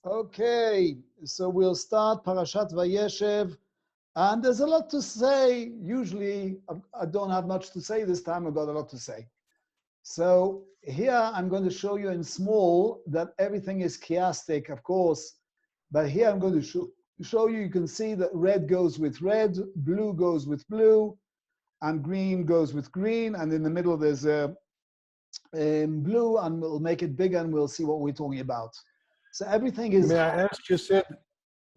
Okay, so we'll start Parashat Vayeshev, and there's a lot to say. Usually, I don't have much to say this time. I've got a lot to say. So here I'm going to show you in small that everything is chiastic, of course, but here I'm going to show you. You can see that red goes with red, blue goes with blue, and green goes with green, and in the middle there's a blue, and we'll make it bigger, and we'll see what we're talking about. So everything is May I ask?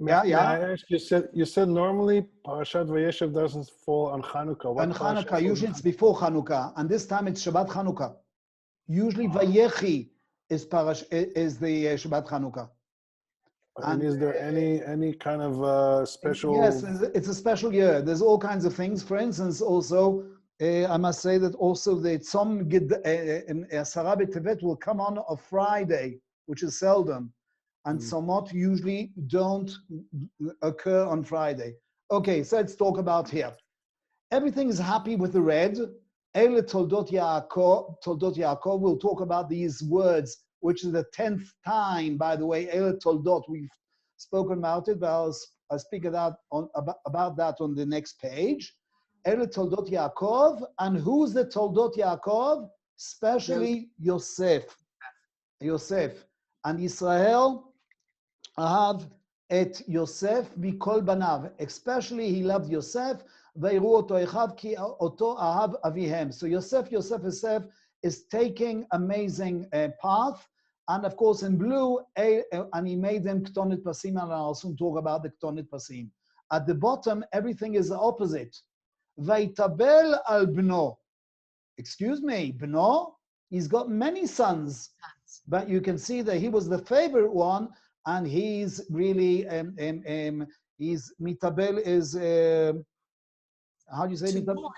May I ask? You said normally Parashat Vayeshev doesn't fall on Chanukah. What on Hanukkah. Usually it's before Hanukkah, and this time it's Shabbat Hanukkah. Usually Vayechi is the Shabbat Hanukkah. And is there any kind of special? Yes, it's a special year. There's all kinds of things. For instance, also I must say that also the Tzom Asara B'Tevet will come on a Friday, which is seldom. And Tzomot usually don't occur on Friday. Okay, so let's talk about here. Everything is happy with the red. Ele Toldot Yaakov. We'll talk about these words, which is the 10th time, by the way. Ele Toldot. We've spoken about it, but I'll speak about that on the next page. Ele Toldot Yaakov. And who's the Toldot Yaakov? Especially Yosef. And Israel Ahav et Yosef mikol banav. Especially he loved Yosef. Veiru oto echav ki oto ahav avihem. So Yosef is taking amazing path. And of course in blue, and he made them ketonet pasim, and I'll soon talk about the ketonet pasim. At the bottom, everything is the opposite. Vaitabel al bno. Excuse me, bno? He's got many sons, but you can see that he was the favorite one. And he's really, he's mitabel is, how do you say mitabel?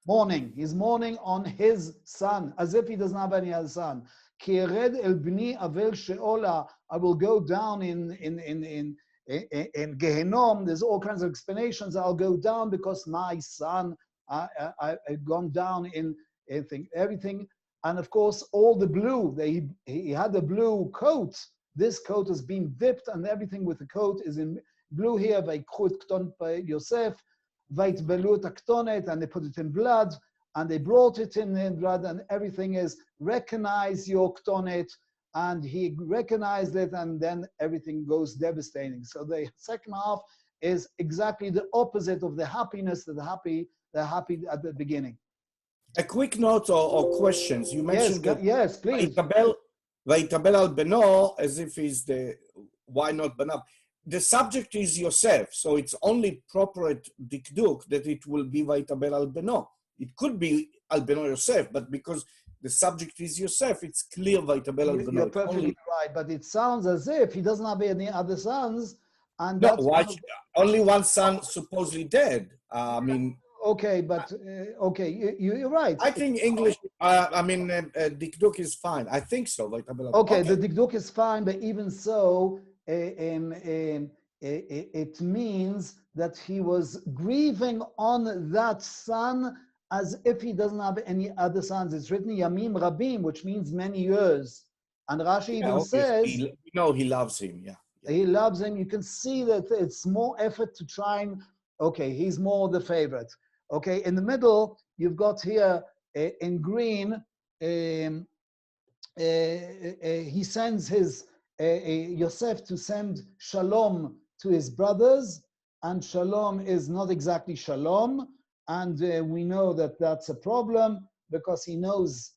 Mourning. He's mourning on his son, as if he doesn't have any other son. Kiered el bni avel sheola. I will go down in Gehenom. There's all kinds of explanations. I'll go down because my son, I've gone down in everything. And of course, all the blue, he had a blue coat. This coat has been dipped, and everything with the coat is in blue here. Vayikhu et ketonet Yosef, vayitbelu et haktonet, and they put it in blood, and they brought it in blood, and everything is recognize your ketonet, and he recognized it, and then everything goes devastating. So the second half is exactly the opposite of the happiness, they're happy at the beginning. A quick note or questions. You mentioned yes, please. Vaitabel al beno, as if he's the, why not banav? The subject is Yosef, so it's only proper at dikduk that it will be Vaitabel al beno. It could be al beno Yosef, but because the subject is Yosef, it's clear Vaitabel al beno. You're perfectly right, but it sounds as if he doesn't have any other sons. And no, only one son supposedly dead. I mean, okay, but okay, you're right. I think English, Dikduk is fine. I think so. Okay, the Dikduk is fine, but even so, it means that he was grieving on that son as if he doesn't have any other sons. It's written Yamim Rabim, which means many years. And Rashi even says... We know he loves him, yeah. He loves him. You can see that it's more effort to try and... Okay, he's more the favorite. Okay, in the middle, you've got here in green, he sends his Yosef to send shalom to his brothers, and shalom is not exactly shalom, and we know that that's a problem because he knows,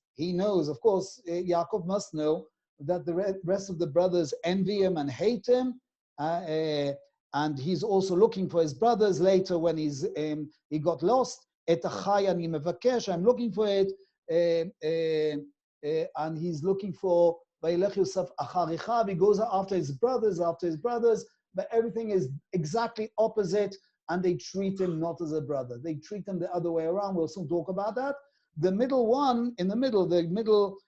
of course, Yaakov must know that the rest of the brothers envy him and hate him, and he's also looking for his brothers later when he got lost. Et achai ani mevakesh, I'm looking for it, and he's looking for Vayelech Yosef achar Echav. He goes after his brothers, but everything is exactly opposite, and they treat him not as a brother. They treat him the other way around. We'll soon talk about that. The middle one, the middle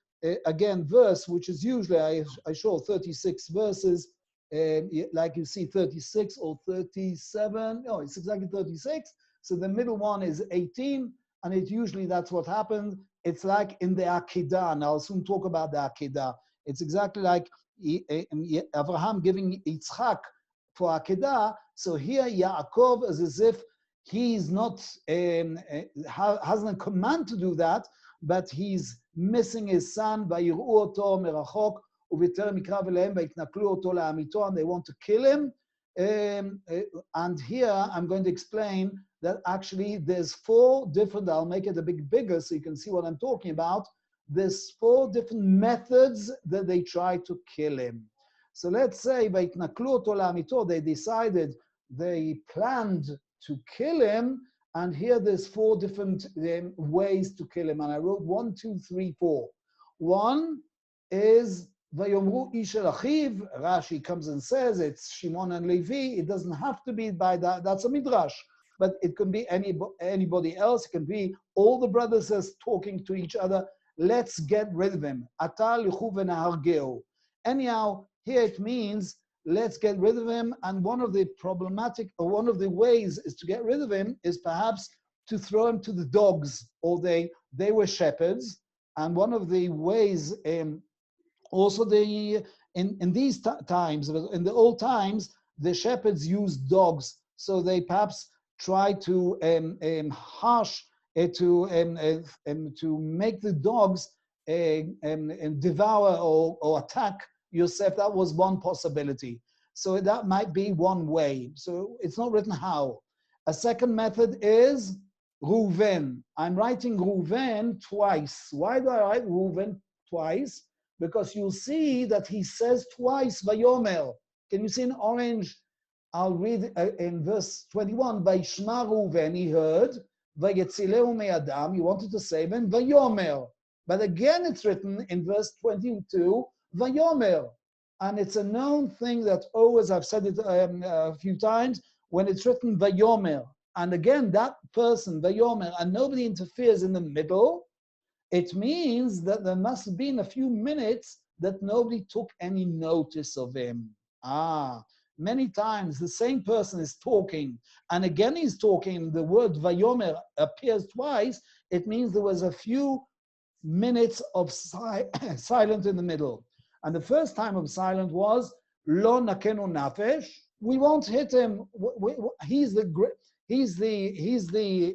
again verse, which is usually I show 36 verses. Like you see 36 or 37, no, it's exactly 36. So the middle one is 18, and it usually that's what happens. It's like in the Akedah, and I'll soon talk about the Akedah. It's exactly like Abraham giving Yitzchak for Akedah. So here Yaakov is as if he's not, hasn't a command to do that, but he's missing his son. ויראו אותו מרחוק ובטרם יקרב אליהם ויתנכלו אותו לעמיתו, and they want to kill him. And here I'm going to explain that actually there's 4 different, I'll make it a bit bigger so you can see what I'm talking about. There's 4 different methods that they try to kill him. So let's say ויתנכלו אותו לעמיתו, they decided, they planned to kill him, and here there's 4 different ways to kill him, and I wrote 1, 2, 3, 4. One is ויאמרו איש אל אחיו, Rashi comes and says it's Shimon and Levi. It doesn't have to be by that, that's a midrash, but it can be anybody else. It can be all the brothers talking to each other. Let's get rid of him. Ata lichu v'nahargeu. Anyhow, here it means let's get rid of him, and one of the ways is to get rid of him is perhaps to throw him to the dogs, or they were shepherds, and one of the ways, also in these times, in the old times, the shepherds used dogs, so they perhaps try to to make the dogs devour or attack Yosef. That was one possibility. So that might be one way. So it's not written how. A second method is Reuven. I'm writing Reuven twice. Why do I write Reuven twice? Because you'll see that he says twice Vayomer. Can you see in orange? I'll read in verse 21. Vayishma Reuven, he heard. Vayetzileu me'adam, he wanted to save him. Vayomer. But again, it's written in verse 22, Vayomer. And it's a known thing that always, I've said it a few times, when it's written Vayomer, and again, that person, Vayomer, and nobody interferes in the middle, it means that there must have been a few minutes that nobody took any notice of him. Many times the same person is talking, and again he's talking, the word Vayomer appears twice, it means there was a few minutes of silence in the middle. And the first time of silence was Lo nakenu nafesh. We won't hit him. He's the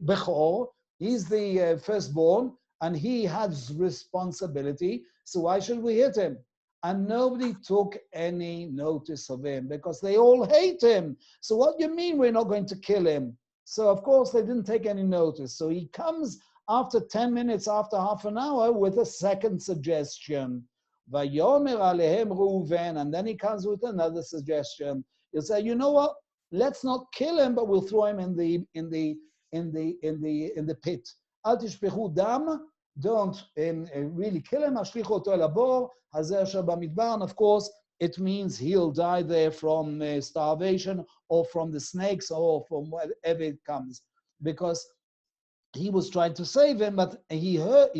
bechor. He's the firstborn, and he has responsibility. So why should we hit him? And nobody took any notice of him because they all hate him. So what do you mean we're not going to kill him? So of course they didn't take any notice. So he comes after 10 minutes, after half an hour, with a second suggestion. Vayomer alehem Reuven, and then he comes with another suggestion. He'll say, you know what? Let's not kill him, but we'll throw him in the pit. Al tishpechu dam. Don't really kill him. Ashlichu oto el habor hazer asher bamidbar. And of course, it means he'll die there from starvation or from the snakes or from whatever it comes, because he was trying to save him, but he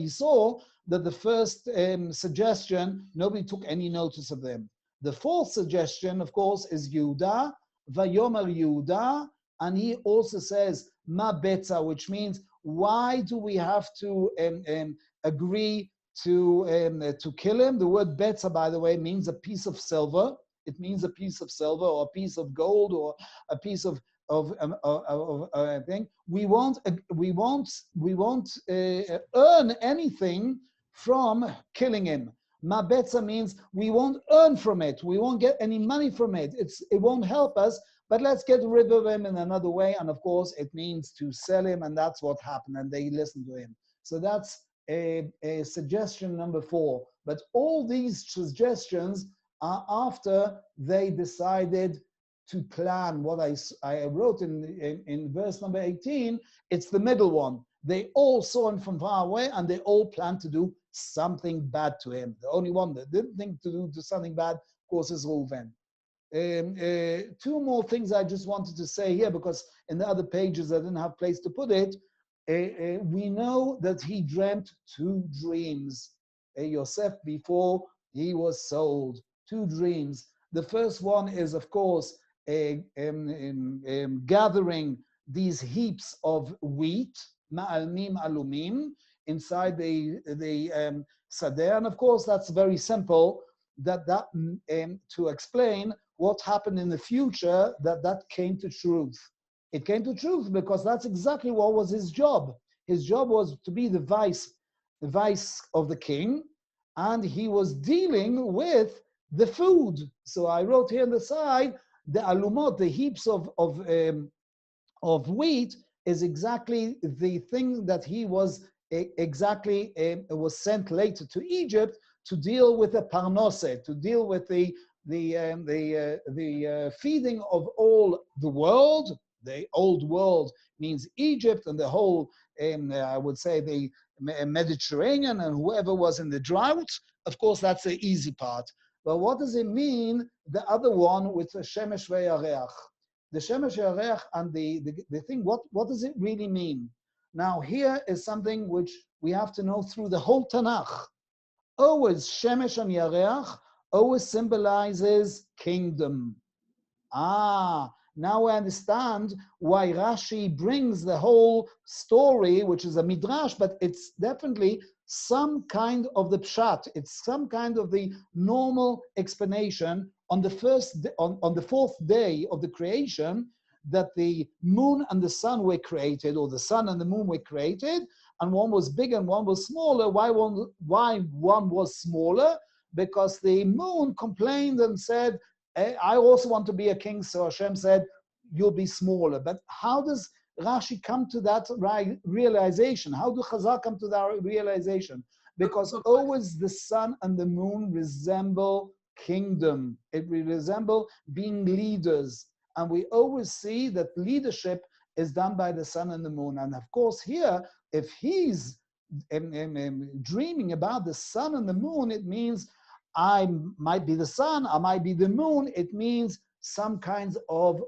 saw that the first suggestion, nobody took any notice of them. The fourth suggestion, of course, is Yehuda, Vayomer Yehuda, and he also says Ma betza, which means why do we have to agree to kill him? The word betza, by the way, means a piece of silver. It means a piece of silver or a piece of gold or a piece of thing. We won't earn anything from killing him. Ma betza means we won't earn from it. We won't get any money from it. It won't help us, but let's get rid of him in another way. And of course, it means to sell him, and that's what happened, and they listened to him. So that's a suggestion number 4. But all these suggestions are after they decided to plan. What I wrote in verse number 18, it's the middle one. They all saw him from far away, and they all planned to do something bad to him. The only one that didn't think to do something bad, of course, is Reuven. 2 more things I just wanted to say here, because in the other pages I didn't have place to put it. We know that he dreamt 2 dreams, Yosef, before he was sold. 2 dreams. The first one is, of course, gathering these heaps of wheat, ma'almim alumim, inside the sadeh. And of course, that's very simple. to explain what happened in the future, that came to truth. It came to truth because that's exactly what was his job. His job was to be the vice of the king, and he was dealing with the food. So I wrote here on the side, the alumot, the heaps of wheat, is exactly the thing that he was was sent later to Egypt to deal with the parnose, to deal with the feeding of all the world. The old world means Egypt and the whole, I would say, the Mediterranean and whoever was in the drought. Of course, that's the easy part. But what does it mean, the other one with the Shemesh Ve'yareach? The Shemesh Ve'yareach and the thing, what does it really mean? Now, here is something which we have to know through the whole Tanakh. Always, Shemesh and Yareach always symbolizes kingdom. Now I understand why Rashi brings the whole story, which is a midrash, but it's definitely some kind of the pshat. It's some kind of the normal explanation on the fourth day of the creation, that the moon and the sun were created, or the sun and the moon were created, and one was big and one was smaller. Why one was smaller? Because the moon complained and said, I also want to be a king, so Hashem said, you'll be smaller. But how does Rashi come to that realization? How do Chazal come to that realization? Because always the sun and the moon resemble kingdom. It resemble being leaders. And we always see that leadership is done by the sun and the moon. And of course here, if he's dreaming about the sun and the moon, it means I might be the sun, I might be the moon. It means some kinds of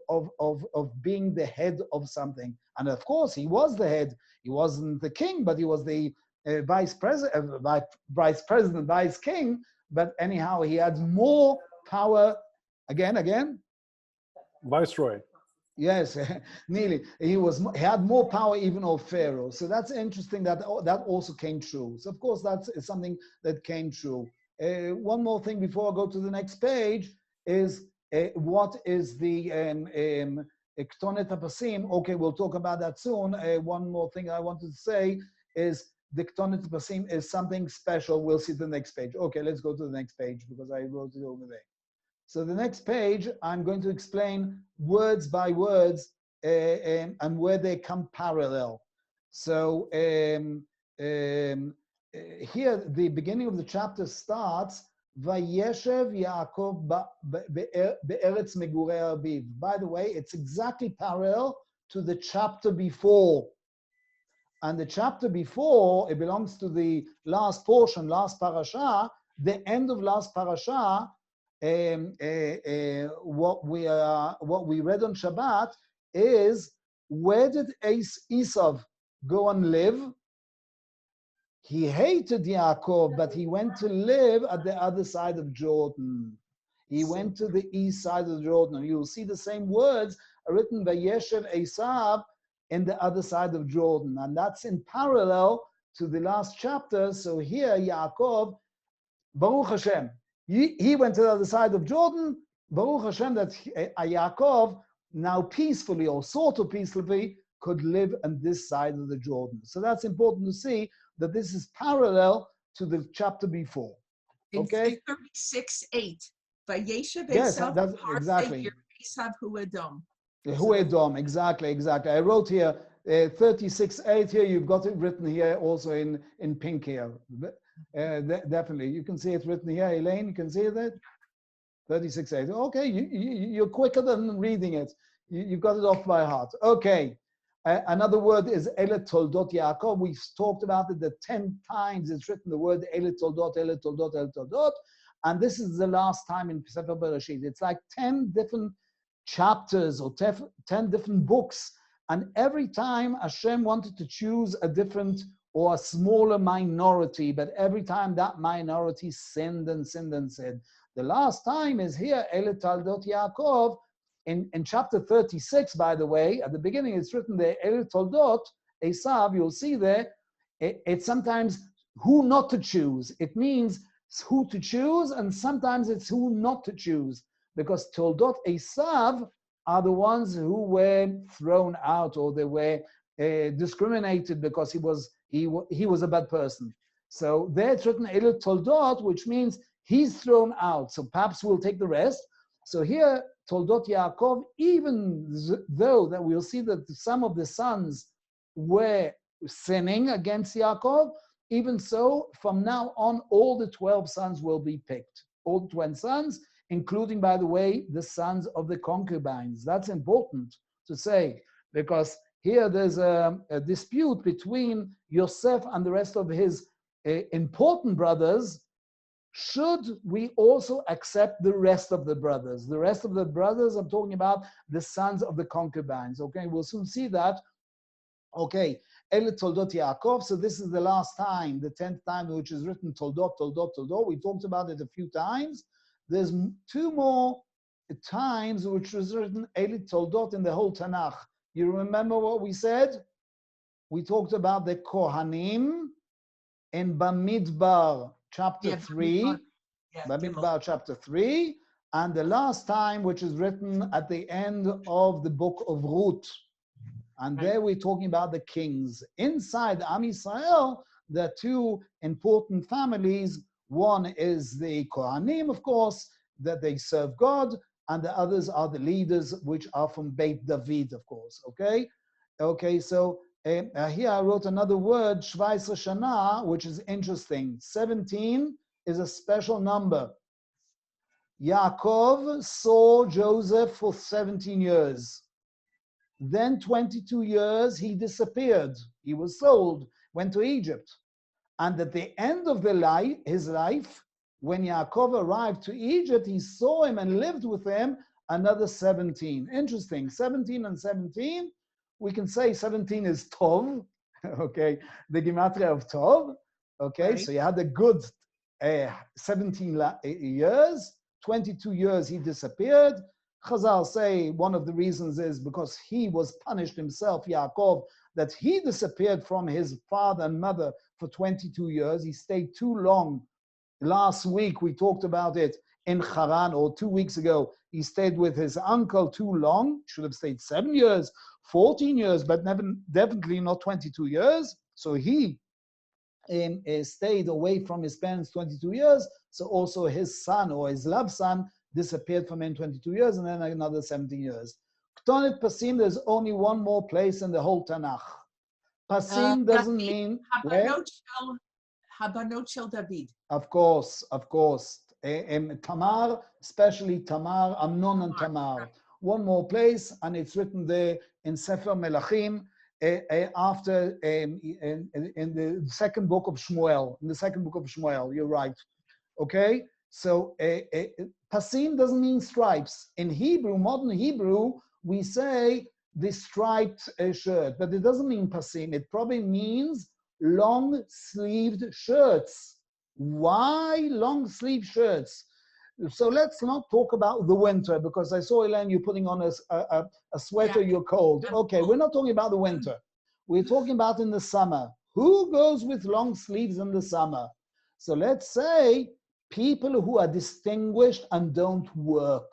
being the head of something. And of course, he was the head. He wasn't the king, but he was the vice president, vice king. But anyhow, he had more power. Again? Viceroy. Yes, nearly. He had more power even of Pharaoh. So that's interesting that also came true. So of course, that's something that came true. One more thing before I go to the next page is what is the Ktonet HaPasim. Okay, we'll talk about that soon. One more thing I wanted to say is the Ktonet HaPasim is something special. We'll see the next page. Okay, let's go to the next page because I wrote it over there. So the next page, I'm going to explain words by words and where they come parallel. So here, the beginning of the chapter starts, Vayeshev Yaakov be'eretz megurei aviv. By the way, it's exactly parallel to the chapter before. And the chapter before, it belongs to the last portion, last parasha. The end of last parasha, what we read on Shabbat is, where did Esav go and live? He hated Yaakov, but he went to live at the other side of Jordan. He went to the east side of Jordan. And you'll see the same words are written by Yeshev Esav in the other side of Jordan. And that's in parallel to the last chapter. So here, Yaakov, Baruch Hashem, he went to the other side of Jordan. Baruch Hashem, that Yaakov now peacefully, or sort of peacefully, could live on this side of the Jordan. So that's important to see that this is parallel to the chapter before. Okay? 36:8. Vayeshev Yes, Esav, that's exactly. Esav hu Edom. Hu Edom, exactly. I wrote here 36:8 here. You've got it written here also in pink here. Definitely, you can see it written here. Elaine, you can see that 36:8. Okay, you're quicker than reading it. You've got it off by heart. Okay. Another word is Ele Toldot Yaakov. We've talked about it, that 10 times it's written the word Ele Toldot, Ele Toldot, Ele Toldot. And this is the last time in Sefer Bereshit. It's like 10 different chapters or 10 different books. And every time Hashem wanted to choose a different or a smaller minority, but every time that minority sinned and sinned and sinned. The last time is here, Ele Toldot Yaakov. In chapter 36, by the way, at the beginning it's written there, El Toldot, Esav, you'll see there, it's sometimes who not to choose. It means who to choose, and sometimes it's who not to choose, because Toldot Esav are the ones who were thrown out, or they were discriminated because he was a bad person. So there it's written Elul Toldot, which means he's thrown out. So perhaps we'll take the rest. So here, Toldot Yaakov, even though that we'll see that some of the sons were sinning against Yaakov, even so, from now on, all the 12 sons will be picked. All the 12 sons, including, by the way, the sons of the concubines. That's important to say, because here there's a dispute between Yosef and the rest of his important brothers. Should we also accept the rest of the brothers? The rest of the brothers, I'm talking about the sons of the concubines. Okay, we'll soon see that. Okay, El Toldot Yaakov. So this is the last time, the 10th time, which is written Toldot, Toldot, Toldot. We talked about it a few times. There's 2 more times which was written El Toldot in the whole Tanakh. You remember what we said? We talked about the Kohanim in Bamidbar, chapter 3. Bamidbar, chapter 3. And the last time, which is written at the end of the book of Ruth. And there we're talking about the kings. Inside Am Yisrael, there are 2 important families. One is the Kohanim, of course, that they serve God, and the others are the leaders, which are from Beit David, of course. Okay? Okay, so here I wrote another word, Shvaisra Shana, which is interesting. 17 is a special number. Yaakov saw Joseph for 17 years. Then 22 years, he disappeared. He was sold, went to Egypt. And at the end of his life, when Yaakov arrived to Egypt, he saw him and lived with him another 17. Interesting, 17 and 17. We can say 17 is Tov, okay, the Gematria of Tov. Okay, right. So he had a good 17 years, 22 years he disappeared. Chazal say one of the reasons is because he was punished himself, Yaakov, that he disappeared from his father and mother for 22 years. He stayed too long. Last week we talked about it in Haran, or 2 weeks ago. He stayed with his uncle too long. Should have stayed 7 years, 14 years, but definitely not 22 years. So he stayed away from his parents 22 years. So also his son, or his love son, disappeared from him 22 years, and then another 17 years. Ktonet Pasim, there's only one more place in the whole Tanakh. Pasim doesn't mean where? Habanot Shel David. Of course. Tamar, especially Tamar, Amnon and Tamar. One more place, and it's written there in Sefer Melachim, after in the second book of Shmuel. In the second book of Shmuel, you're right. Okay? So Pasim doesn't mean stripes. In Hebrew, modern Hebrew, we say the striped shirt, but it doesn't mean Pasim. It probably means long-sleeved shirts. Why long-sleeved shirts? So let's not talk about the winter, because I saw, Elaine, you're putting on a sweater, yeah. You're cold. Okay, we're not talking about the winter. We're talking about in the summer. Who goes with long sleeves in the summer? So let's say people who are distinguished and don't work.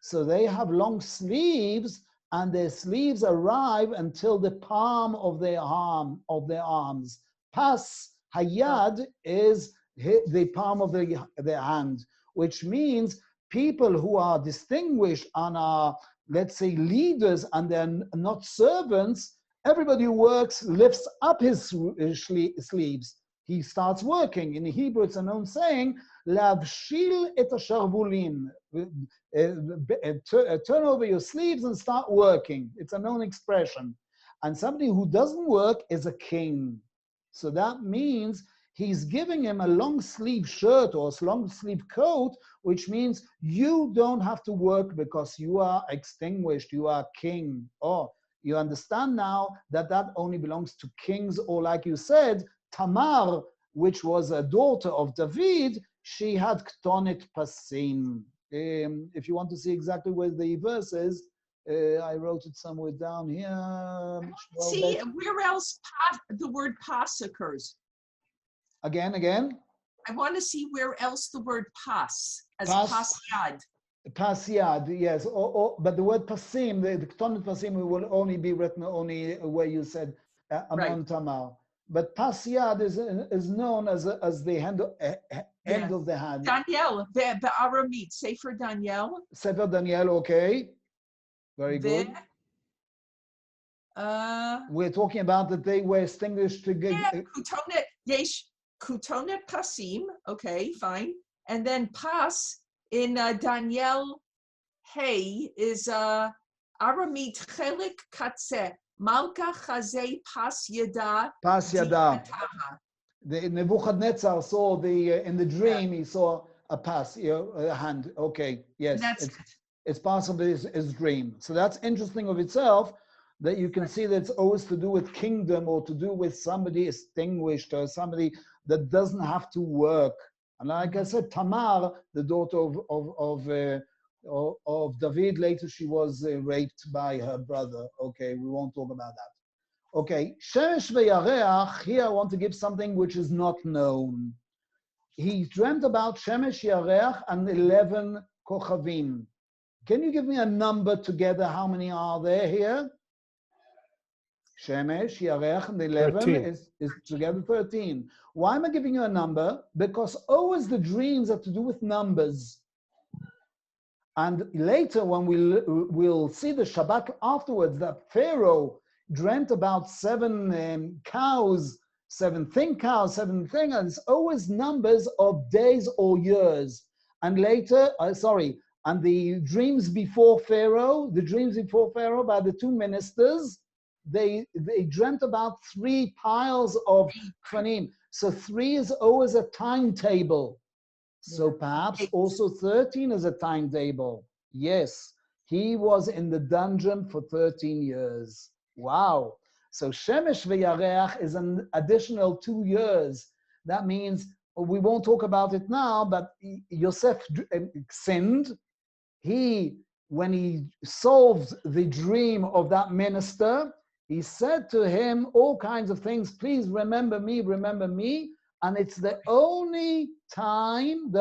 So they have long sleeves, and their sleeves arrive until the palm of their arms. Pas hayad is the palm of their hand, which means people who are distinguished and are, let's say, leaders, and they're not servants. Everybody who works lifts up his sleeves. He starts working. In Hebrew, it's a known saying, "Lavshil et hasharvulim." Turn over your sleeves and start working. It's a known expression. And somebody who doesn't work is a king. So that means he's giving him a long sleeve shirt or a long sleeve coat, which means you don't have to work because you are extinguished, you are king. Oh, you understand now that that only belongs to kings, or like you said, Tamar, which was a daughter of David, she had Ktonet Pasim. If you want to see exactly where the verse is, I wrote it somewhere down here. See, where else the word pas occurs? Again? I want to see where else the word pas, as Pas. pas yad. Pasiad, yes, but the word pasim, the Ketonet pasim, will only be written only where you said Amnon Right. Tamar. But pasiad is known as the end Yes. of the hand. Daniel, the Aramit, Sefer Daniel. Sefer Daniel, okay, very good. We're talking about that they were extinguished to Kutonet, yesh, Kutonet pasim, okay, fine. And then pas in Daniel Hey is Aramit chelik katse malka chaze pas yada. Pas Yada. The Nebuchadnezzar saw in the dream, he saw a pas, a hand. Okay, yes, it's possibly his dream. So that's interesting of itself, that you can see that it's always to do with kingdom or to do with somebody extinguished or somebody that doesn't have to work. And like I said, Tamar, the daughter of David, later she was raped by her brother. Okay, we won't talk about that. Okay, Shemesh ve'yareach, here I want to give something which is not known. He dreamt about Shemesh, Yareach, and 11 Kochavim. Can you give me a number together? How many are there here? Shemesh, Yareach, and 11 is together 13. Why am I giving you a number? Because always the dreams have to do with numbers. And later when we'll see the Shabbat afterwards, that Pharaoh dreamt about 7 cows, 7 thin cows, 7 things, and it's always numbers of days or years. And later, and the dreams before Pharaoh by the 2 ministers, they dreamt about 3 piles of tfanim. So 3 is always a timetable. So perhaps also 13 is a timetable. Yes, he was in the dungeon for 13 years. Wow. So Shemesh ve'yareach is an additional 2 years. That means, we won't talk about it now, but Yosef sinned. When he solved the dream of that minister, he said to him all kinds of things. Please remember me, remember me. And it's the only time.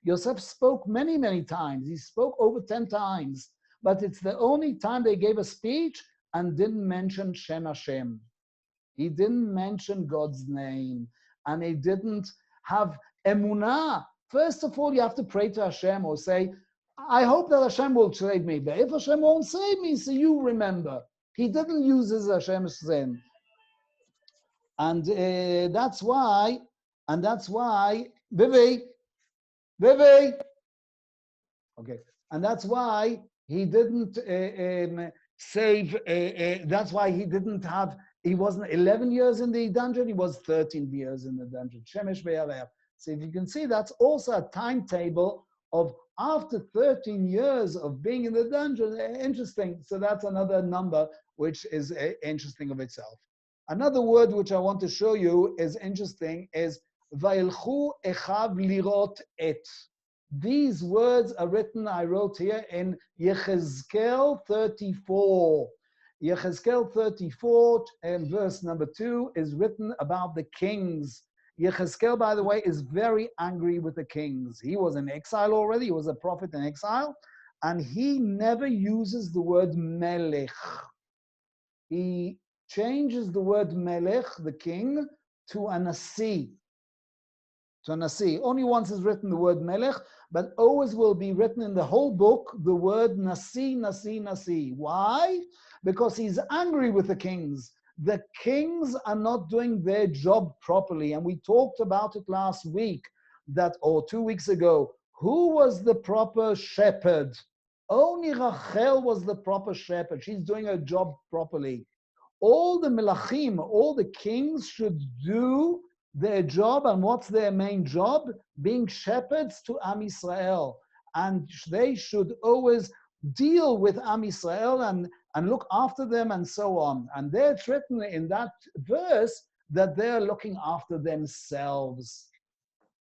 Yosef spoke many, many times. He spoke over 10 times. But it's the only time they gave a speech and didn't mention Shem Hashem. He didn't mention God's name. And he didn't have emunah. First of all, you have to pray to Hashem or say, I hope that Hashem will save me. But if Hashem won't save me, so you remember. He didn't use his Hashem's name. And that's why, Vivi, okay, and that's why he didn't save, that's why he wasn't 11 years in the dungeon, he was 13 years in the dungeon. Shemesh ve'yareach. So if you can see, that's also a timetable of after 13 years of being in the dungeon. Interesting. So that's another number which is interesting of itself. Another word which I want to show you is interesting is Vayelchu echav lirot et. These words are written, I wrote here, in Yechezkel 34. Yechezkel 34 and verse number 2 is written about the kings. Yechezkel, by the way, is very angry with the kings. He was in exile already. He was a prophet in exile. And he never uses the word melech. He changes the word melech, the king, to a nasi. Only once is written the word melech, but always will be written in the whole book the word nasi, nasi, nasi. Why? Because he's angry with the kings. The kings are not doing their job properly. And we talked about it last week, or 2 weeks ago. Who was the proper shepherd? Only Rachel was the proper shepherd. She's doing her job properly. All the melachim, all the kings should do their job. And what's their main job? Being shepherds to Am Yisrael. And they should always deal with Am Yisrael and look after them and so on. And there it's written in that verse that they're looking after themselves.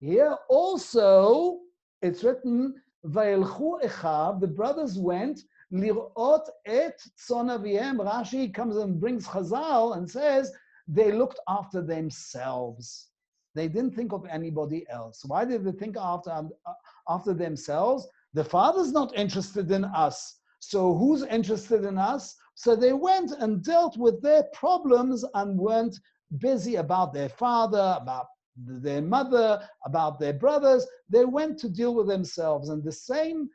Here also, it's written, Vayelchu echav, the brothers went, lirot et tzon aviem. Rashi comes and brings Chazal and says, they looked after themselves. They didn't think of anybody else. Why did they think after themselves? The Father's not interested in us. So who's interested in us? So they went and dealt with their problems and weren't busy about their father, about their mother, about their brothers. They went to deal with themselves. And the same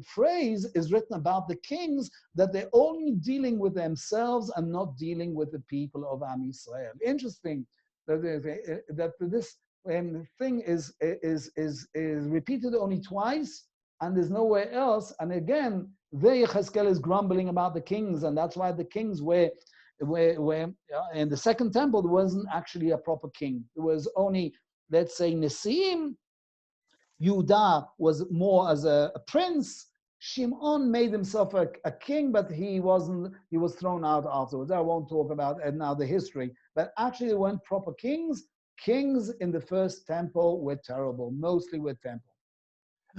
phrase is written about the kings, that they're only dealing with themselves and not dealing with the people of Am Yisrael. Interesting that this thing is repeated only twice, and there's nowhere else. And again, there Yechezkel is grumbling about the kings, and that's why the kings were in the second temple, there wasn't actually a proper king. There was only, let's say, Nesiim. Yehuda was more as a prince. Shimon made himself a king, but he was thrown out afterwards. I won't talk about now the history, but actually there weren't proper kings. Kings in the first temple were terrible, mostly were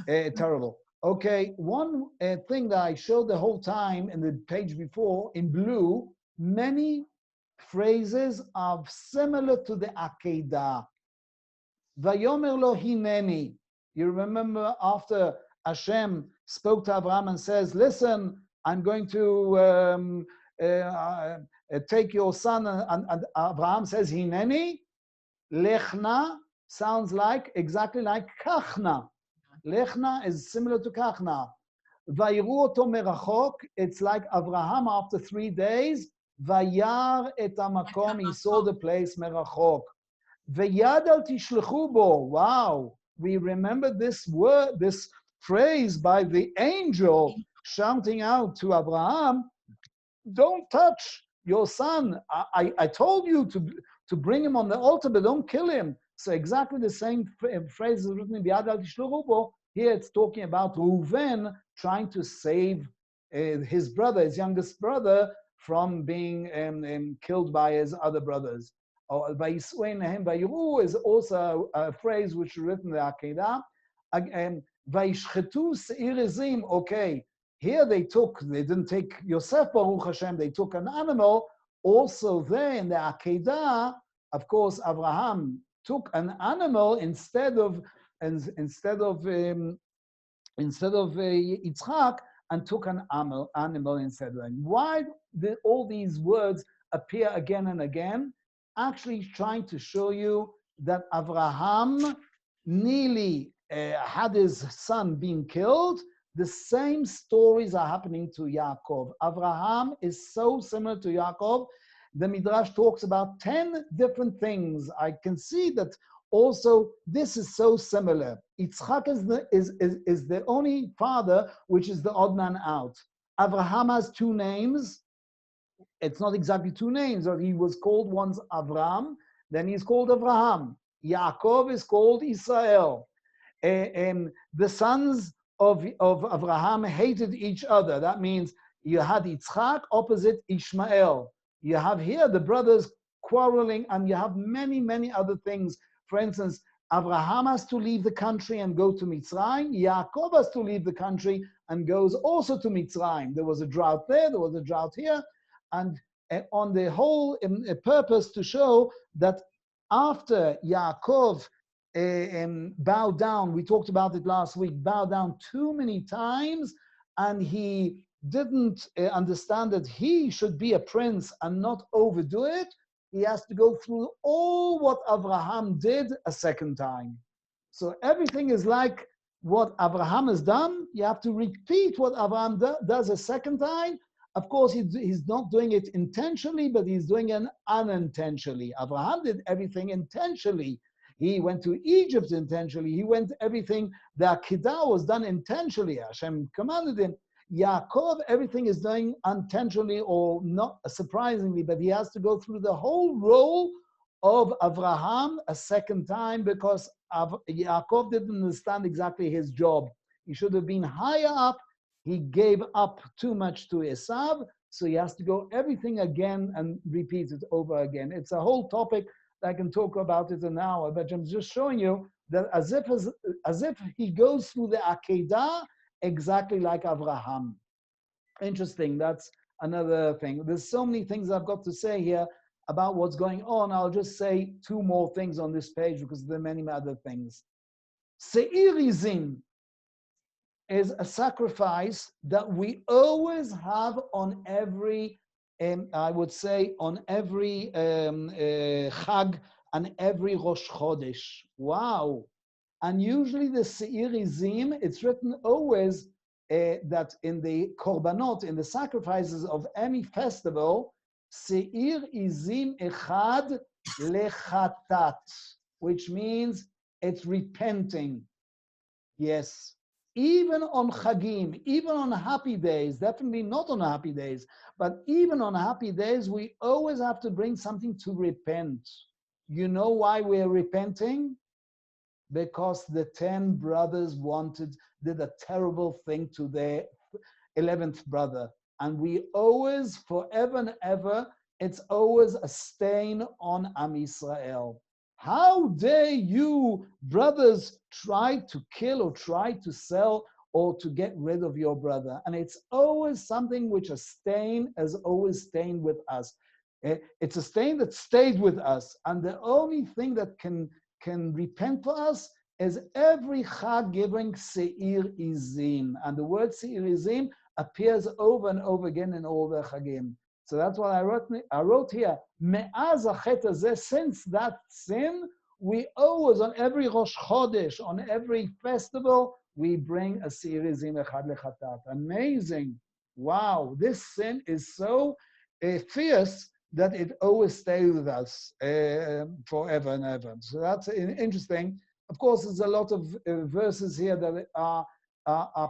terrible. Okay, one thing that I showed the whole time in the page before in blue, many phrases are similar to the Akedah. Vayomer lo hineni. You remember after Hashem spoke to Abraham and says, listen, I'm going to take your son, and Abraham says, hineni. Lechna sounds exactly like kachna. Lechna is similar to kachna. Vayru oto merachok, it's like Abraham after 3 days, vayar et hamakom, he saw the place merachok. V'yad al tishlechu bo, wow, we remember this word, this phrase by the angel shouting out to Abraham, don't touch your son. I told you to bring him on the altar, but don't kill him. So exactly the same phrase is written in V'yad al tishlechu bo. Here it's talking about Reuven trying to save his brother, his youngest brother, from being killed by his other brothers. Vayiru is also a phrase which is written in the Akedah. Vayishchetu se'irizim. Okay, here they didn't take Yosef, Baruch Hashem, they took an animal. Also there in the Akedah, of course, Abraham took an animal instead of Yitzchak, and took an animal instead of him. Why did all these words appear again and again? Actually trying to show you that Abraham nearly had his son being killed. The same stories are happening to Yaakov. Abraham is so similar to Yaakov. The Midrash talks about 10 different things. I can see that also this is so similar. Yitzchak is the only father which is the odd man out. Abraham has 2 names. It's not exactly 2 names, or he was called once Avram, then he's called Abraham. Yaakov is called Israel. The sons of Abraham hated each other. That means you had Yitzchak opposite Ishmael. You have here the brothers quarreling, and you have many, many other things. For instance, Abraham has to leave the country and go to Mitzrayim. Yaakov has to leave the country and goes also to Mitzrayim. There was a drought there, there was a drought here. And on the whole purpose to show that after Yaakov bowed down, we talked about it last week, bowed down too many times, and he didn't understand that he should be a prince and not overdo it, he has to go through all what Abraham did a second time. So everything is like what Abraham has done. You have to repeat what Abraham does a second time. Of course, he's not doing it intentionally, but he's doing it unintentionally. Abraham did everything intentionally. He went to Egypt intentionally. He went everything. The Akedah was done intentionally. Hashem commanded him. Yaakov, everything is done intentionally or not surprisingly, but he has to go through the whole role of Abraham a second time because Yaakov didn't understand exactly his job. He should have been higher up. He gave up too much to Esav, so he has to go everything again and repeat it over again. It's a whole topic that I can talk about it an hour, but I'm just showing you that as if he goes through the Akedah exactly like Abraham. Interesting, that's another thing. There's so many things I've got to say here. about what's going on, I'll just say two more things on this page because there are many other things. Seirizim is a sacrifice that we always have on every, I would say, on every Chag and every Rosh Chodesh. Wow. And usually the Seirizim, it's written always that in the korbanot, in the sacrifices of any festival, Seir Izim Echad Lechatat, which means it's repenting. Yes. Even on Chagim, even on happy days, definitely not on happy days, but even on happy days, we always have to bring something to repent. You know why we're repenting? Because the 10 brothers did a terrible thing to their 11th brother. And we always, forever and ever, it's always a stain on Am Yisrael. How dare you, brothers, try to kill or try to sell or to get rid of your brother? And it's always something which a stain has always stained with us. It's a stain that stayed with us. And the only thing that can repent for us is every Chag giving Seir Izim. And the word Seir Izim appears over and over again in all the Chagim. So that's what I wrote here. Me'az hachet hazeh, since that sin, we always, on every Rosh Chodesh, on every festival, we bring a Seir Izim echad lechatat. Amazing. Wow, this sin is so fierce that it always stays with us forever and ever. So that's interesting. Of course, there's a lot of verses here that are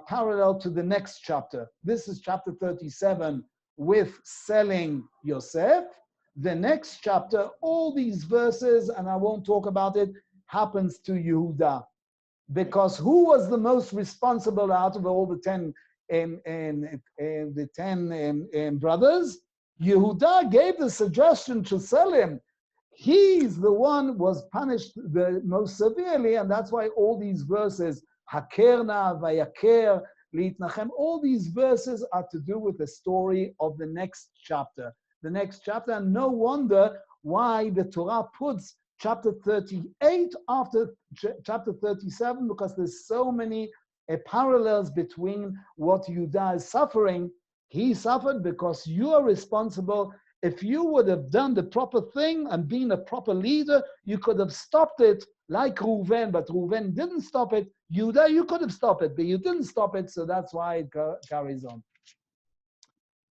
parallel to the next chapter. This is chapter 37 with selling Yosef. The next chapter, all these verses, and I won't talk about it, happens to Yehuda. Because who was the most responsible out of all the 10 brothers? Yehuda gave the suggestion to sell him. He's the one was punished the most severely, and that's why all these verses, Hakerna, Vayaker, Litnachem, all these verses are to do with the story of the next chapter. The next chapter, and no wonder why the Torah puts chapter 38 after chapter 37, because there's so many parallels between what Yehuda is suffering. He suffered because you are responsible. If you would have done the proper thing and been a proper leader, you could have stopped it like Reuven, but Reuven didn't stop it. Yehuda, you could have stopped it, but you didn't stop it, so that's why it carries on.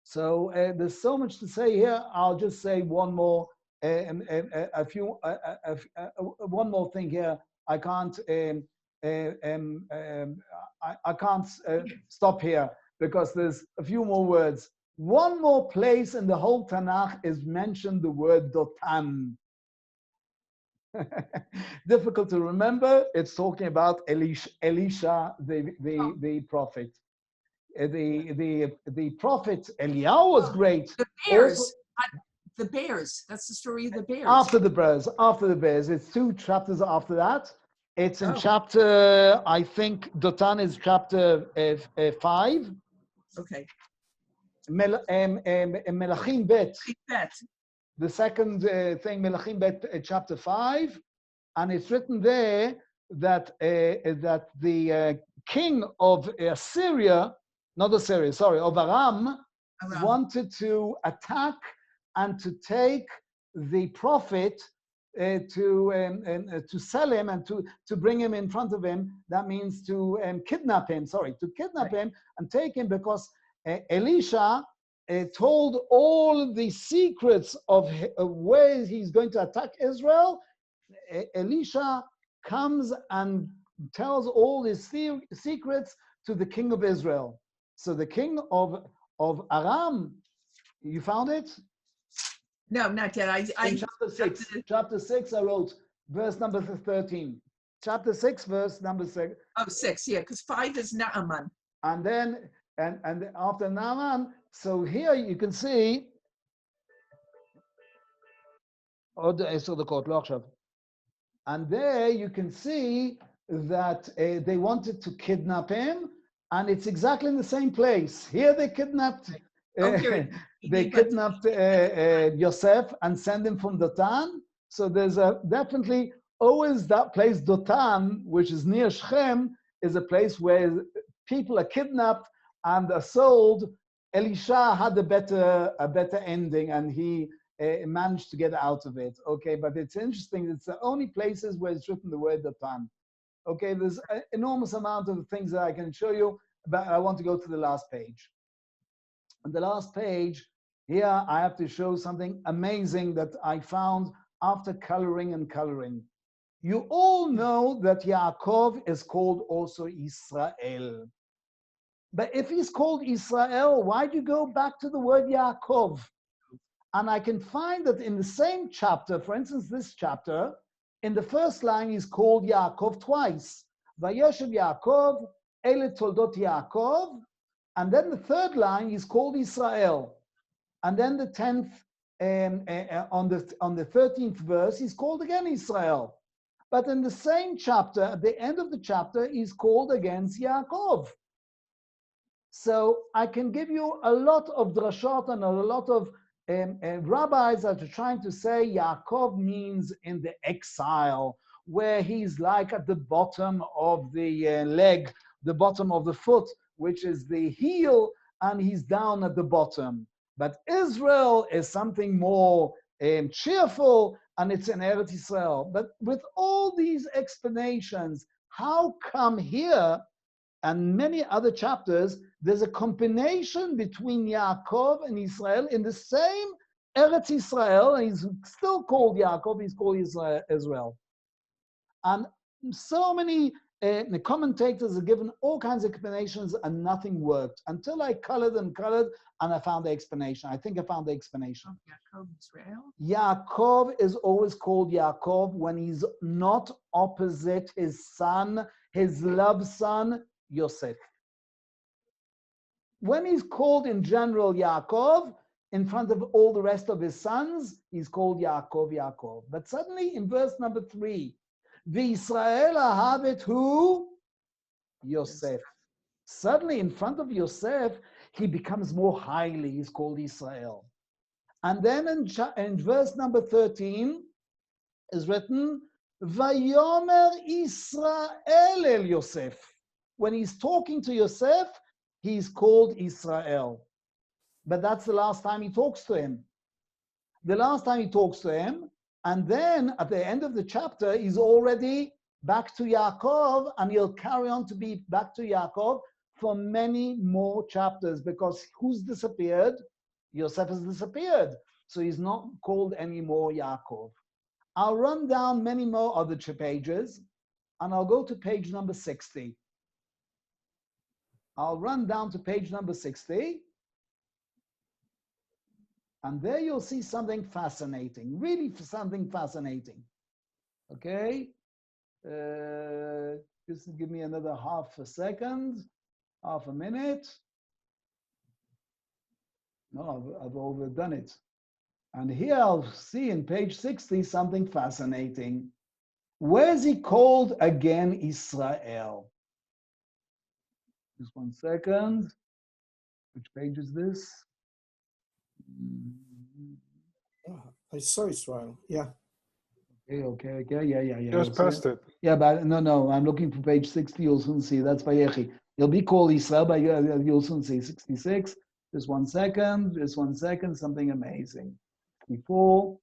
So there's so much to say here. I'll just say one more, one more thing here. I can't, I can't stop here because there's a few more words. One more place in the whole Tanakh is mentioned the word Dotan. Difficult to remember. It's talking about Elisha, the prophet. The prophet Eliyahu was great. The bears. Also, the bears. That's the story of the bears. After the bears. It's 2 chapters after that. It's in chapter, I think, Dotan is chapter 5. Okay. Melachim Bet. Bet. The second thing, Melachim Bet, chapter 5, and it's written there that that the king of Assyria, not Assyria, sorry, of Aram, wanted to attack and to take the prophet to sell him and to bring him in front of him. That means to kidnap him. Sorry, to kidnap him and take him because Elisha told all the secrets of where he's going to attack Israel. Elisha comes and tells all his secrets to the king of Israel. So the king of Aram, you found it? No, not yet. In chapter 6, I wrote verse number 13. Chapter 6, verse number 6. Oh, 6, yeah, because 5 is Naaman. And then, and after Naaman, so here you can see, and there you can see that they wanted to kidnap him, and it's exactly in the same place. Here they kidnapped Oh, here, they kidnapped Yosef and sent him from Dothan. So there's definitely always that place, Dothan, which is near Shechem, is a place where people are kidnapped and are sold. Elisha had a better ending, and he managed to get out of it. Okay, but it's interesting. It's the only places where it's written the word Dothan. Okay, there's an enormous amount of things that I can show you, but I want to go to the last page. On the last page, here I have to show something amazing that I found after coloring and coloring. You all know that Yaakov is called also Israel. But if he's called Israel, why do you go back to the word Yaakov? And I can find that in the same chapter, for instance, this chapter, in the first line, he's called Yaakov twice. Vayeshev Yaakov, Ele Toldot Yaakov. And then the third line, he's called Israel. And then the 10th, on the 13th verse, he's called again Israel. But in the same chapter, at the end of the chapter, he's called again Yaakov. So I can give you a lot of drashot and a lot of rabbis that are trying to say Yaakov means in the exile, where he's like at the bottom of the leg, the bottom of the foot, which is the heel, and he's down at the bottom. But Israel is something more cheerful, and it's in Eretz Israel. But with all these explanations, how come here and many other chapters, there's a combination between Yaakov and Israel in the same Eretz Israel, and he's still called Yaakov, he's called Israel. And so many commentators have given all kinds of explanations and nothing worked until I colored and I found the explanation. I think I found the explanation. Yaakov Israel? Yaakov is always called Yaakov when he's not opposite his son, his loved son, Yosef. When he's called in general Yaakov, in front of all the rest of his sons, he's called Yaakov, Yaakov. But suddenly in verse number 3, V'Yisrael ahavet hu Yosef. Suddenly in front of Yosef, he becomes more highly, he's called Israel. And then in verse number 13 is written, Vayomer Israel el Yosef. When he's talking to Yosef, he's called Israel. But that's the last time he talks to him. The last time he talks to him, and then at the end of the chapter, he's already back to Yaakov, and he'll carry on to be back to Yaakov for many more chapters, because who's disappeared? Yosef has disappeared. So he's not called anymore Yaakov. I'll run down many more other pages, and I'll go to page number 60. I'll run down to page number 60. And there you'll see something fascinating, really something fascinating. Okay? Just give me another half a minute. No, I've overdone it. And here I'll see in page 60 something fascinating. Where is he called again Israel? Just 1 second. Which page is this? I saw Israel. Yeah. Okay. Yeah. Just past it. Yeah, but no. I'm looking for page 60. You'll soon see. That's Vayechi. He'll be called Israel, but you'll soon see 66. Just 1 second. Something amazing. 64,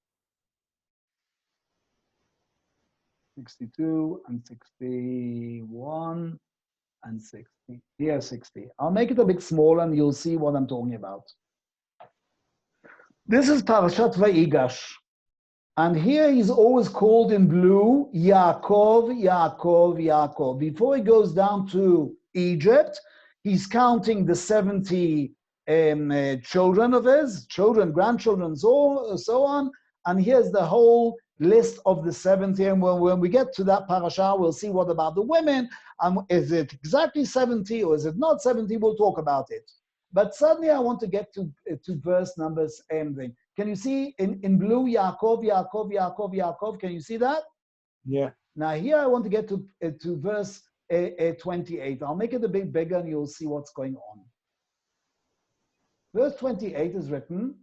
62, and 61, and 60. Here, 60. I'll make it a bit smaller, and you'll see what I'm talking about. This is Parashat Vayigash. And here he's always called in blue, Yaakov, Yaakov, Yaakov. Before he goes down to Egypt, he's counting the 70 children of his, grandchildren, so on. And here's the whole list of the 70. And when we get to that parasha, we'll see what about the women. Is it exactly 70 or is it not 70? We'll talk about it. But suddenly I want to get to verse numbers ending. Can you see in blue, Yaakov, Yaakov, Yaakov, Yaakov? Can you see that? Yeah. Now here I want to get to verse 28. I'll make it a bit bigger and you'll see what's going on. Verse 28 is written,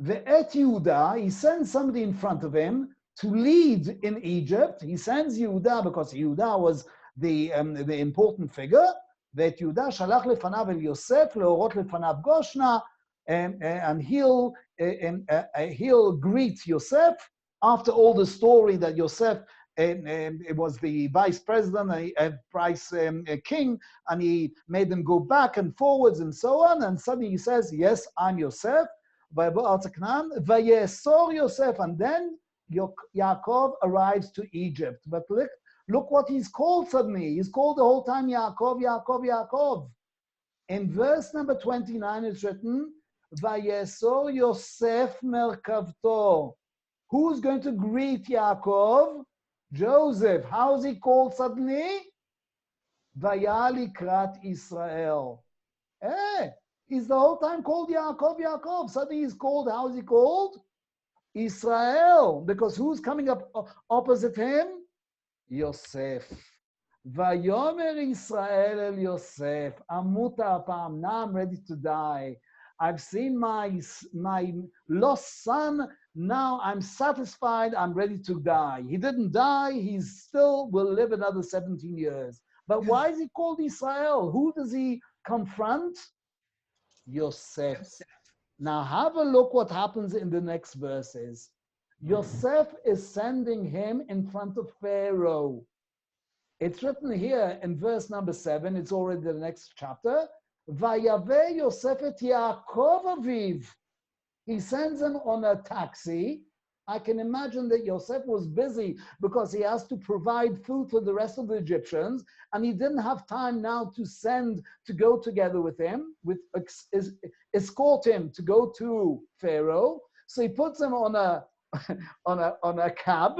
Ve'et Yehuda, he sends somebody in front of him to lead in Egypt. He sends Yehuda because Yehuda was the important figure. Ve'et Yehuda shalach lefanav el Yosef leorot lefanav Goshna, and he'll greet Yosef after all the story that Yosef it was the vice president, vice king, and he made them go back and forwards and so on. And suddenly he says, "Yes, I'm Yosef." Vayesor Yosef, and then Yaakov arrives to Egypt. But look what he's called suddenly. He's called the whole time Yaakov, Yaakov, Yaakov. In verse number 29, it's written, Vayesor Yosef merkavto. Who's going to greet Yaakov? Joseph. How is he called suddenly? Vayalikrat Israel. He's the whole time called Yaakov, Yaakov. Suddenly he's called, how is he called? Israel. Because who's coming up opposite him? Yosef. Vayomer Israel el Yosef. Amuta apam. Now I'm ready to die. I've seen my lost son. Now I'm satisfied. I'm ready to die. He didn't die. He still will live another 17 years. But why is he called Israel? Who does he confront? Yosef. Now have a look what happens in the next verses. Yosef is sending him in front of Pharaoh. It's written here in verse number 7. It's already the next chapter. Vayave Yosef et Yaakov aviv. He sends him on a taxi. I can imagine that Yosef was busy because he has to provide food for the rest of the Egyptians, and he didn't have time now to go together with him, escort him to go to Pharaoh. So he puts him on a cab,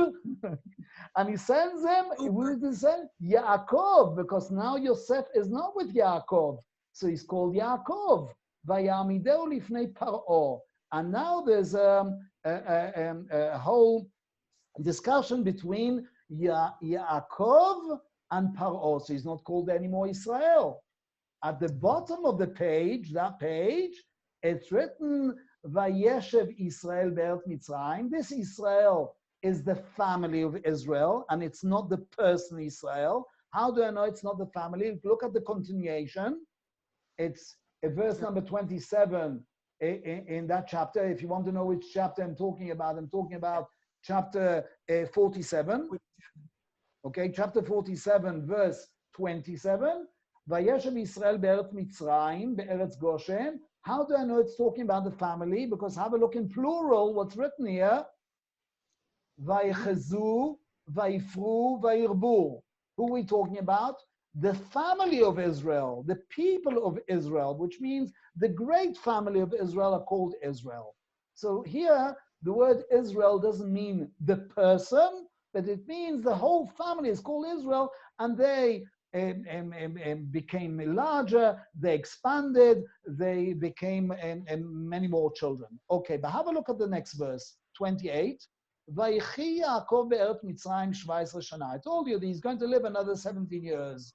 and he sends him. Who did he send? Yaakov, because now Yosef is not with Yaakov, so he's called Yaakov. Vayamideu lifnei Paro. And now there's a whole discussion between Yaakov and Paro. So he's not called anymore Israel. At the bottom of the page, it's written, Vayeshev Israel be'eret Mitzrayim. This Israel is the family of Israel, and it's not the person Israel. How do I know it's not the family? Look at the continuation. It's verse number 27. In that chapter, if you want to know which chapter I'm talking about chapter 47. Okay, chapter 47, verse 27. Vayeshev Israel be'eret Mitzrayim be'eretz Goshen. How do I know it's talking about the family? Because have a look in plural, what's written here. Vayechezu, vayifru, vayirbu. Who are we talking about? The family of Israel, the people of Israel, which means the great family of Israel are called Israel. So here, the word Israel doesn't mean the person, but it means the whole family is called Israel, and they became larger, they expanded, they became many more children. Okay, but have a look at the next verse, 28. Vayichi Yaakov be'eret Mitzrayim 17 shana. I told you that he's going to live another 17 years.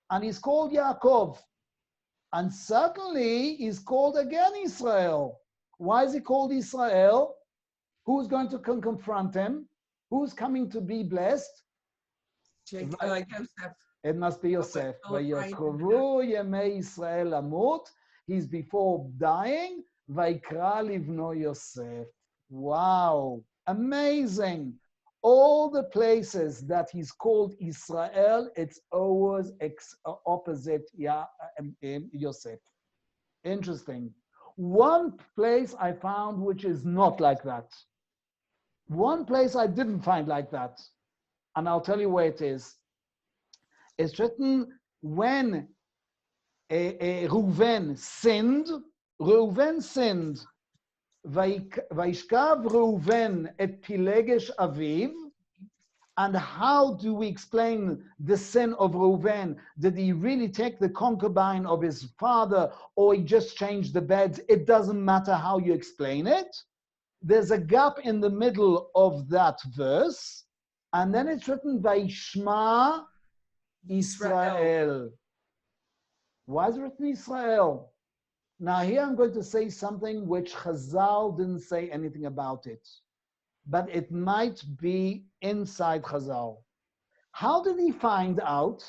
And he's called Yaakov. And suddenly he's called again Israel. Why is he called Israel? Who's going to confront him? Who's coming to be blessed? Joseph. It must be Yosef. Vayakrovu yemei Israel amut. He's before dying. Vaikra livno Yosef. Wow. Amazing. All the places that he's called Israel, it's always opposite Yosef. Interesting. One place I found which is not like that. One place I didn't find like that. And I'll tell you where it is. It's written when Reuven sinned. Vaishkav Reuven et Pilegesh Aviv. And how do we explain the sin of Reuven? Did he really take the concubine of his father, or he just changed the beds? It doesn't matter how you explain it. There's a gap in the middle of that verse. And then it's written Vaishma Israel. Why is it written Israel? Now here I'm going to say something which Chazal didn't say anything about it, but it might be inside Chazal. How did he find out?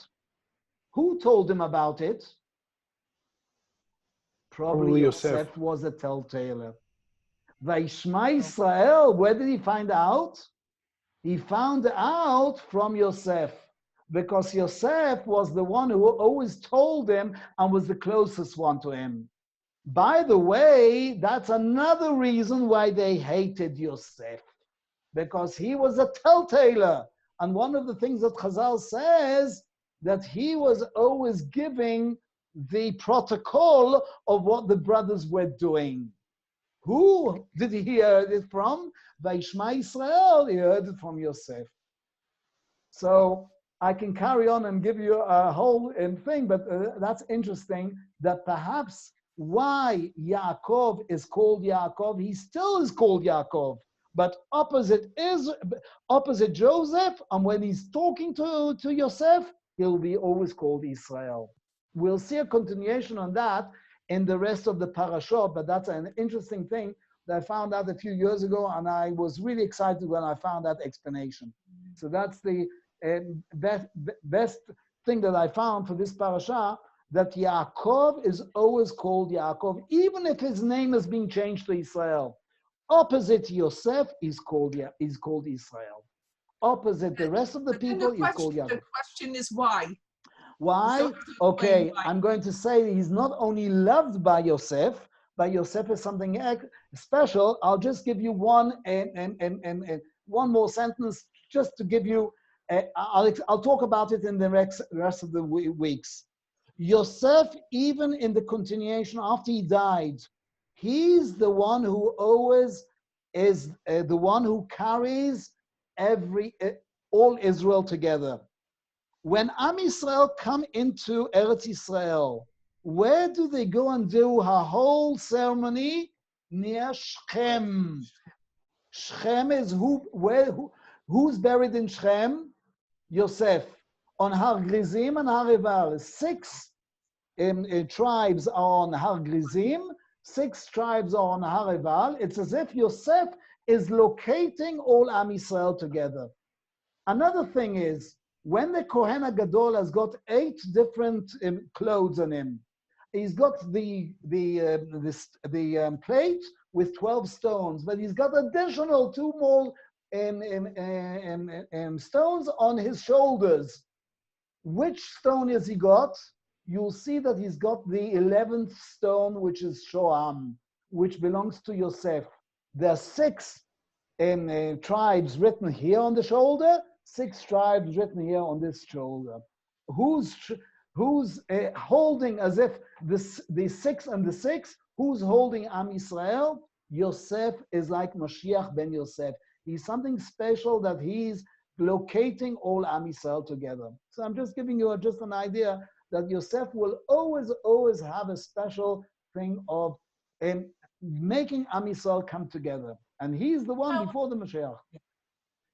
Who told him about it? Probably Yosef was a telltale. Vayishma Israel, where did he find out? He found out from Yosef, because Yosef was the one who always told him and was the closest one to him. By the way, that's another reason why they hated Yosef, because he was a telltale. And one of the things that Chazal says, that he was always giving the protocol of what the brothers were doing. Who did he hear it from? Vayishma Israel, he heard it from Yosef. So I can carry on and give you a whole thing, but that's interesting that perhaps why Yaakov is called Yaakov, he still is called Yaakov, but opposite Joseph, and when he's talking to Yosef, he'll be always called Israel. We'll see a continuation on that in the rest of the parashot, but that's an interesting thing that I found out a few years ago, and I was really excited when I found that explanation. So that's the best thing that I found for this parasha, that Yaakov is always called Yaakov, even if his name has been changed to Israel. Opposite Yosef is called Israel. Opposite the rest of the people is called Yaakov. The question is why? Why? Okay, I'm going to say he's not only loved by Yosef, but Yosef is something special. I'll just give you one more sentence just to give you. I'll talk about it in the rest of the weeks. Yosef, even in the continuation after he died, he's the one who always is the one who carries all Israel together. When Am Yisrael come into Eretz Yisrael, where do they go and do a whole ceremony? Near Shechem. Shechem is who's buried in Shechem? Yosef. On Har Grizim and Har Eval. 6 tribes are on Har Grizim, 6 tribes are on Har Eval. It's as if Yosef is locating all Am Yisrael together. Another thing is, when the Kohen HaGadol has got 8 different clothes on him, he's got the plate with 12 stones, but he's got additional 2 more stones on his shoulders. Which stone has he got? You'll see that he's got the 11th stone, which is Shoam, which belongs to Yosef. There are 6 tribes written here on the shoulder, 6 tribes written here on this shoulder. Who's holding, as if the 6 and the 6, who's holding Am Yisrael? Yosef is like Mashiach ben Yosef. He's something special that he's locating all Am Yisrael together. So I'm just giving you just an idea that Yosef will always have a special thing of making Am Yisrael come together. And he's the one before the Mashiach.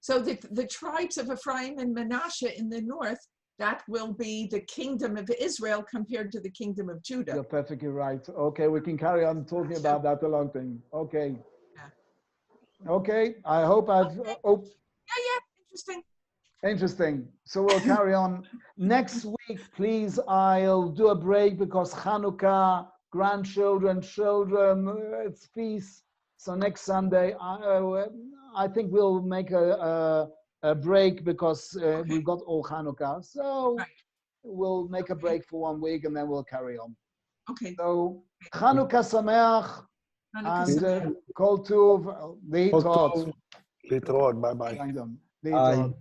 So the tribes of Ephraim and Manasseh in the north, that will be the kingdom of Israel compared to the kingdom of Judah. You're perfectly right. Okay, we can carry on talking about that a long thing. Okay. Yeah. Okay, I hope I've... Yeah, interesting. Interesting. So we'll carry on. Next week, please, I'll do a break because Hanukkah, grandchildren, children, it's feast. So next Sunday, I think we'll make a break because we've got all Hanukkah. So we'll make a break for 1 week and then we'll carry on. Okay. So Hanukkah Sameach and Kol Tuv, להתראות. להתראות, ביי ביי. להתראות.